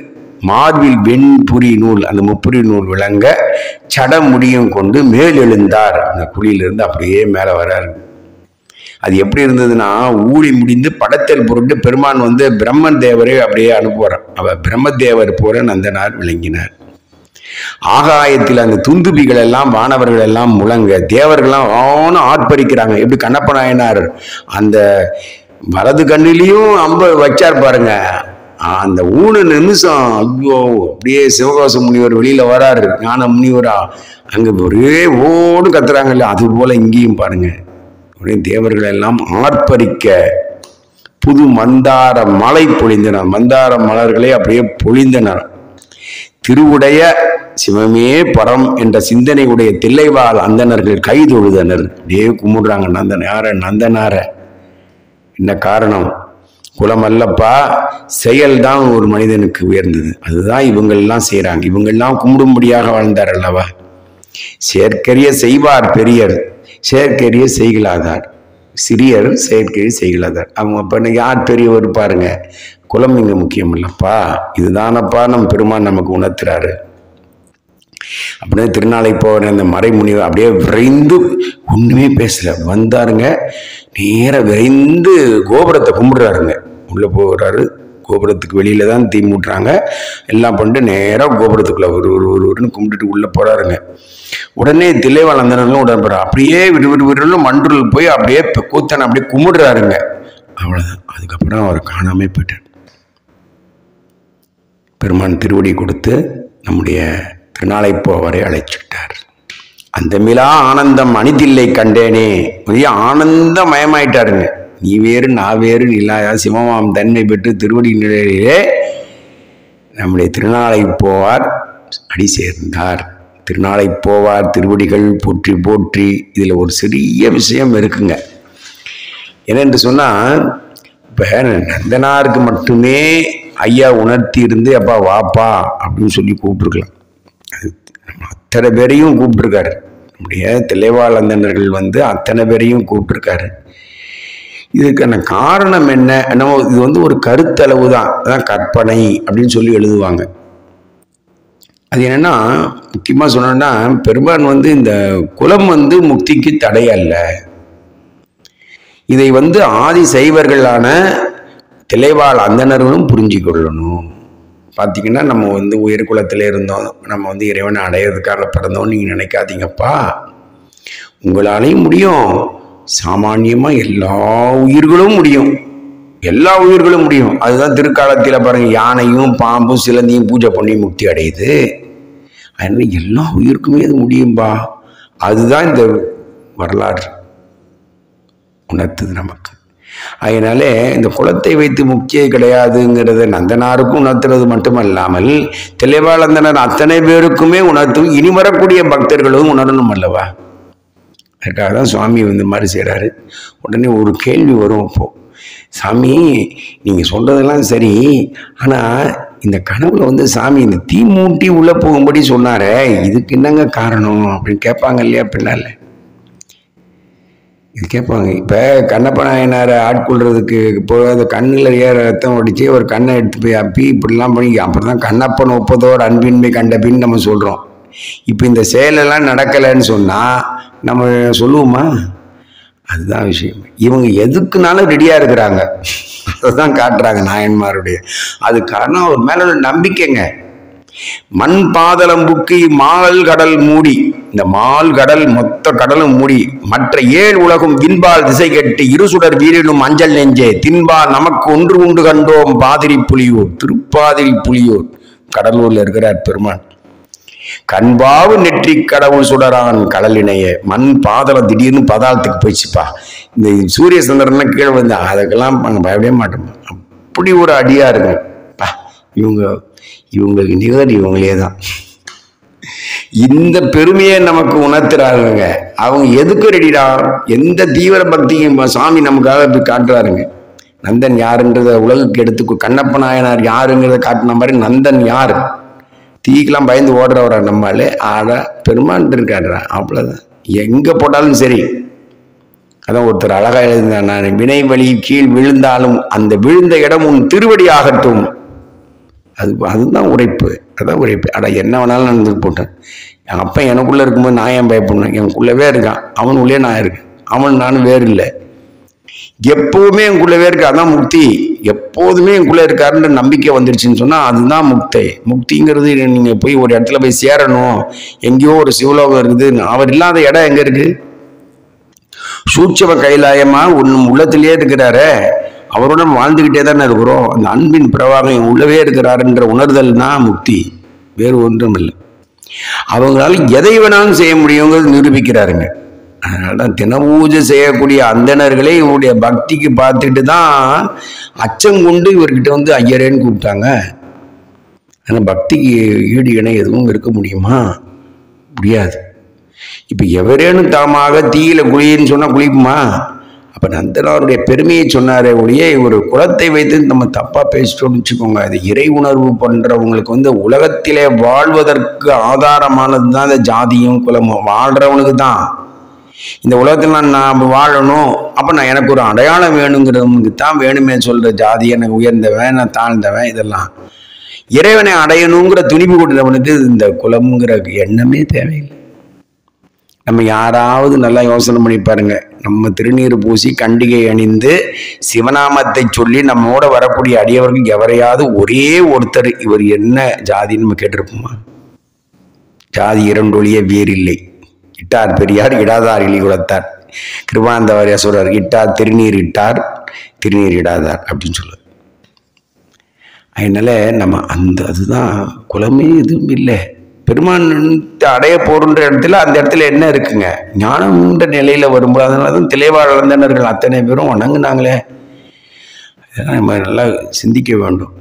மார்பில் வெண்புரி நூல், அந்த முப்புரி நூல் விளங்க சட முடியும் கொண்டு மேல் எழுந்தார். அந்த குழியிலிருந்து அப்படியே மேலே வர்றாரு. அது எப்படி இருந்ததுன்னா, ஊழி முடிந்து படத்தல் பொருட்டு பெருமான் வந்து பிரம்மன் தேவரை அப்படியே அனுப்புவார். அவர் பிரம்மதேவர் போல நந்தனார் விளங்கினார். ஆகாயத்தில் அந்த துந்துபிகள் எல்லாம் வானவர்கள் எல்லாம் முழங்க தேவர்கள்லாம் ஆர்ப்பரிக்கிறாங்க. எப்படி கண்ணப்ப நாயனார் அந்த வலது கண்ணிலையும் அம்ப வச்சார் பாருங்க. அந்த 3 நிமிஷம் ஐயோ அப்படியே சிவகாச முனிவர் வெளியில வராரு, ஞான முனிவரா, அங்க ஒரே ஓடு கத்துறாங்க இல்லையா, அது போல இங்கேயும் பாருங்க. ஒரே தேவர்கள் எல்லாம் ஆர்ப்பரிக்க புது மந்தார மலை பொழிந்தனர். மந்தார மலர்களை அப்படியே பொழிந்தனர். திருவுடைய சிவமே பரம் என்ற சிந்தனை உடைய தில்லைவாழ் அந்தணர்கள் கை தொழுதனர். அப்படியே கும்பிடுறாங்க நந்தனார. என்ன காரணம்? குலம் அல்லப்பா, செயல்தான் ஒரு மனிதனுக்கு உயர்ந்தது. அதுதான் இவங்கெல்லாம் செய்யறாங்க. இவங்கெல்லாம் கும்பிடும்படியாக வாழ்ந்தார் அல்லவா. செயற்கரிய செய்வார் பெரியர், செயற்கரிய செய்கலாதார். சிறியர் செயற்கரிய செய்கலாதார். அவங்க அப்ப யார் பெரியவர் பாருங்க. குலம் இங்க முக்கியம் இல்லப்பா, இதுதானப்பா நம்ம பெருமான் நமக்கு உணர்த்துறாரு. அப்படியே திருநாளை போகிற அந்த மறைமுனிவர் அப்படியே விரைந்து ஒண்ணுமே பேசல வந்தாருங்க. நேர விரைந்து கோபுரத்தை கும்பிடுறாருங்க. உள்ள போகிறாரு. கோபுரத்துக்கு வெளியில தான் தீ மூட்டுறாங்க. எல்லாம் பண்ணிட்டு நேராக கோபுரத்துக்குள்ள ஒருவருன்னு கும்பிட்டுட்டு உள்ள போறாருங்க. உடனே தில்லைவாழ் அந்தணர்களும் உடனே போறாரு. அப்படியே விடுவிடுன்னு மன்றுள் போய் அப்படியே கூத்தனை அப்படியே கும்பிடுறாருங்க. அவ்வளவுதான். அதுக்கப்புறம் அவர் காணாமே போயிட்டார். பெருமான் திருவடி கொடுத்து நம்முடைய திருநாளைப்போவரை அழைச்சிட்டார். அந்த மிலா ஆனந்தம் அனிதில்லை கண்டேனே, பெரிய ஆனந்தமயமாயிட்டாருங்க. நீ வேறு நான் வேறு இல்லாத சிவமாம் தன்மை பெற்று திருவடி நிலையிலே நம்முடைய திருநாளைப்போவார் அடி சேர்ந்தார். திருநாளைப்போவார் திருவடிகள் போற்றி போற்றி. இதில் ஒரு சிறிய விஷயம் இருக்குங்க. என்னென்று சொன்னால், இப்போ நந்தனாருக்கு மட்டுமே ஐயா உணர்த்தி இருந்து அப்பா வாப்பா அப்படின்னு சொல்லி கூப்பிட்டுருக்கலாம். அத்தனை பேரையும் கூப்பிட்டுருக்காரு. நம்முடைய தில்லைவாழந்தனர்கள் அத்தனை பேரையும் கூப்பிட்டுருக்காரு. இதுக்கான காரணம் என்ன? இது ஒரு கருத்தளவு தான், அதான் கற்பனை அப்படின்னு சொல்லி எழுதுவாங்க. அது என்னன்னா, முக்கியமாக சொன்னோன்னா, பெருமான் இந்த குலம் முக்திக்கு தடை அல்ல. இதை ஆதி சைவர்களான தில்லைவாழ் அந்தணர்களும் புரிஞ்சு கொள்ளணும். பார்த்தீங்கன்னா, நம்ம உயர் குலத்தில் இருந்தோம், நம்ம இறைவனை அடையிறதுக்காக பிறந்தோம்னு நீங்கள் நினைக்காதீங்கப்பா. உங்களாலையும் முடியும், சாமானியமாக எல்லா உயிர்களும் முடியும், எல்லா உயிர்களும் முடியும். அதுதான் திருக்காலத்தில் பாருங்கள், யானையும் பாம்பும் சிலந்தியும் பூஜை பண்ணி முக்தி அடையுது. அதனால எல்லா உயிருக்குமே அது முடியும்பா. அதுதான் இந்த வரலாறு உணர்த்துது நமக்கு. அதனால இந்த குலத்தை வைத்து முக்கிய கிடையாதுங்கிறத நந்தனாருக்கும் உணர்த்துறது மட்டுமல்லாமல் தில்லைவாழந்தனர் அத்தனை பேருக்குமே உணர்த்தும். இனி வரக்கூடிய பக்தர்களும் உணரணும் அல்லவா? அதுக்காக தான் சுவாமி மாதிரி செய்கிறாரு. உடனே ஒரு கேள்வி வரும், இப்போ சாமி நீங்கள் சொல்றதெல்லாம் சரி, ஆனால் இந்த கனவுல சாமி இந்த தீ மூட்டி உள்ள போகும்படி சொன்னாரே, இதுக்கு என்னங்க காரணம் அப்படின்னு கேட்பாங்க இல்லையா? பின்னால இது கேட்பாங்க. இப்போ கண்ணப்ப நாயனாரை ஆட்கொள்றதுக்கு போய் அந்த கண்ணில் ஏற ரத்தம் ஒடிச்சு ஒரு கண்ணை எடுத்து போய் அப்பி இப்படிலாம் பண்ணி அப்புறம் தான் கண்ணப்பன் ஒப்பதோர் அன்பின்மை கண்டபின்னு நம்ம சொல்கிறோம். இப்போ இந்த செயலெல்லாம் நடக்கலைன்னு சொன்னால் நம்ம சொல்லுவோமா? அதுதான் விஷயம். இவங்க எதுக்குனாலும் ரெடியாக இருக்கிறாங்க, அதுதான் காட்டுறாங்க நாயன்மாருடைய. அது காரணம் அவர் மேல ஒரு நம்பிக்கைங்க. மண் பாதளம் புக்கி மால் கடல் மூடி, இந்த மால் கடல் மொத்த கடலும் மூடி மற்ற 7 உலகும் இன்பால் திசை கெட்டு இருசுடர் வீரிலும் அஞ்சல் நெஞ்சே தின்பால் நமக்கு ஒன்று உண்டு கண்டோம் பாதிரி புலியூர். திருப்பாதிரி புலியூர் கடலூர்ல இருக்கிறார் பெருமான். கண்பாவு நெற்றி கடவுள் சுடரான் கடலினைய. மண் பாதளம் திடீர்னு பதாளத்துக்கு போயிடுச்சுப்பா. இந்த சூரிய சந்திரன் கீழே அதுக்கெல்லாம் பயப்படவே மாட்டோம். அப்படி ஒரு அடியா இருக்கு. இவங்களுக்கு நிகர் இவங்களே தான். இந்த பெருமையை நமக்கு உணர்த்துறாருங்க. அவங்க எதுக்கு ரெடிடா? எந்த தீவிர பக்தியும் சாமி நமக்காக இப்படி காட்டுறாருங்க. நந்தன் யாருன்றத உலகுக்கு எடுத்து கண்ணப்ப நாயனார் யாருங்கிறத காட்டின மாதிரி நந்தன் யார்? தீக்கெல்லாம் பயந்து ஓடுறவரா நம்மளே? பெருமான் இருக்காடுறா, அவ்வளவுதான். எங்க போட்டாலும் சரி. அதான் ஒருத்தர் அழகா எழுதினார், நான் வினை வழி கீழ் விழுந்தாலும் அந்த விழுந்த இடம் உன் திருவடி ஆகட்டும். அதுதான் உரைப்பு, அதான் உரைப்பு. என்ன வேணாலும் நடந்துட்டு போட்டேன். என் அப்பா எனக்குள்ள இருக்கும்போது நான் ஏன் பயப்படணும்? எனக்குள்ளவே இருக்கான், அவன் உள்ளே நான் இருக்கேன், அவன் நானும் வேறு இல்லை. எப்பவுமே எனக்குள்ளவே இருக்கு, அதான் முக்தி. எப்போதுமே எனக்குள்ள இருக்காருன்ற நம்பிக்கை வந்துடுச்சுன்னு சொன்னா அதுதான் முக்தி. முக்திங்கிறது நீங்க போய் ஒரு இடத்துல போய் சேரணும், எங்கேயோ ஒரு சிவலோகம் இருக்குது, அவர் இல்லாத இடம் எங்க இருக்கு? சூட்சம கைலாயமா ஒன்னும் உள்ளத்திலேயே இருக்கிறாரு, அவருடன் வாழ்ந்துகிட்டே தானே இருக்கிறோம். அந்த அன்பின் பிரவாகம் உள்ளவே இருக்கிறாருன்ற உணர்தல் தான் முக்தி, வேறு ஒன்றும் இல்லை. அவங்களால எதை வேணாலும் செய்ய முடியுங்கிறது நிரூபிக்கிறாருங்க. அதனால தினபூஜை செய்யக்கூடிய அந்தணர்களே இவருடைய பக்திக்கு பார்த்துட்டு தான் அச்சம் கொண்டு இவர்கிட்ட ஐயரேன்னு கூப்பிட்டாங்க. ஆனால் பக்திக்கு ஈடு இணை எதுவும் இருக்க முடியுமா? முடியாது. இப்போ எவரேனும் தாமாக தீயில குளின்னு சொன்னா குளிப்புமா? அப்ப நந்தனாருடைய பெருமையை சொன்னாரே ஒழிய ஒரு குலத்தை வைத்து நம்ம தப்பா பேசிட்டோம்னு வச்சுக்கோங்க. அது இறை உணர்வு பண்றவங்களுக்கு உலகத்திலே வாழ்வதற்கு ஆதாரமானது தான் இந்த ஜாதியும் குலமும். வாழ்றவனுக்கு தான் இந்த உலகத்துல நான் வாழணும், அப்ப நான் எனக்கு ஒரு அடையாளம் வேணுங்கிறவனுக்கு தான் வேணுமே சொல்ற ஜாதி. எனக்கு உயர்ந்தவன், நான் தாழ்ந்தவன், இதெல்லாம் இறைவனை அடையணுங்கிற துணிவு கொடுத்தவனுக்கு இந்த குலம்ங்கிற எண்ணமே தேவையில்லை. நம்ம யாராவது நல்லா யோசனை பண்ணி பாருங்க. நம்ம திருநீர் பூசி கண்டிகை அணிந்து சிவநாமத்தை சொல்லி நம்மோட வரக்கூடிய அடியவர்கள் எவரையாவது ஒரே ஒருத்தர் இவர் என்ன ஜாதின்னு நம்ம கேட்டிருப்போமா? ஜாதி இரண்டொழிய வேறில்லை. இட்டார் பெரியார் இடாதார் இழிகுலத்தார். கிருபானந்தவாரியார் சொல்றார், இட்டார் திருநீர் இட்டார் திருநீர் இடாதார் அப்படின்னு சொல்லுவார். அதனால நம்ம அதுதான் குலமே எதுவும் இல்லை. பெருமான் அடைய போகின்ற இடத்துல அந்த இடத்துல என்ன இருக்குங்க? ஞானம்ன்ற நிலையில வரும்போது அதனால தான் திளைவாழந்தனர்கள் அத்தனை பேரும் வணங்குனாங்களே. நம்ம நல்லா சிந்திக்க வேண்டும்.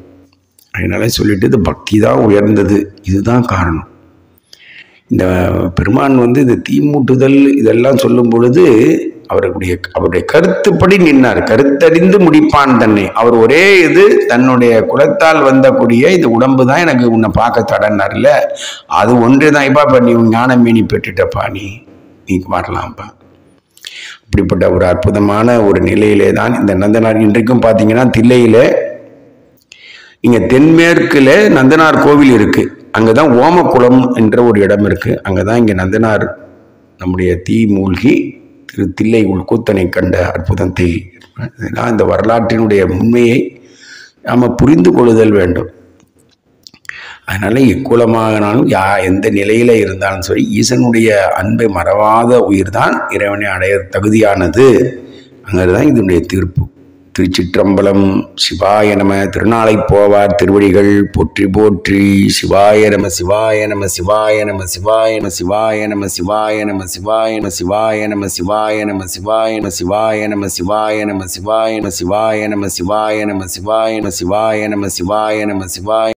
அதனால சொல்லிட்டு இது பக்தி தான் உயர்ந்தது, இதுதான் காரணம். இந்த பெருமான் இந்த தீமூட்டுதல் இதெல்லாம் சொல்லும் பொழுது அவருடைய கருத்துப்படி நின்னார். கருத்தறிந்து முடிப்பான் தன்னை. அவர் ஒரே தன்னுடைய குலத்தால் வந்தக்கூடிய இந்த உடம்பு தான் எனக்கு உன்னை பார்க்க தடன்னார்ல, அது ஒன்றே தான். இப்ப நீ ஞான மீனி பெற்றுட்டப்பா, நீ வரலாம்ப்பா. இப்படிப்பட்ட ஒரு அற்புதமான ஒரு நிலையிலே தான் இந்த நந்தனார் இன்றைக்கும் பார்த்தீங்கன்னா தில்லையில இங்க தென்மேற்குல நந்தனார் கோவில் இருக்கு. அங்கதான் ஓமக்குளம் என்ற ஒரு இடம் இருக்கு. அங்கதான் இங்க நந்தனார் நம்முடைய தீ மூழ்கி தில்லை கூத்தனை கண்ட அற்புதத்தை, இந்த வரலாற்றினுடைய உண்மையை நாம புரிந்து கொள்ளுதல் வேண்டும். அதனால எக்குலமாகனாலும் எந்த நிலையில இருந்தாலும் சரி, ஈசனுடைய அன்பை மறவாத உயிர் தான் இறைவனை அடைய தகுதியானது. அங்கதான் இதனுடைய தீர்ப்பு. திருச்சிற்றம்பலம். சிவாய நம. திருநாளை போவார் திருவடிகள் போற்றி போற்றி. சிவாய நம சிவாய நம சிவாய நம சிவாய நம சிவாய நம சிவாய நம சிவாய நம சிவாய நம சிவாய நம சிவாய நம சிவாய நம சிவாய நம சிவாய நம சிவாய நம சிவாய நம சிவாய நம சிவாய நம சிவாய நம சிவாய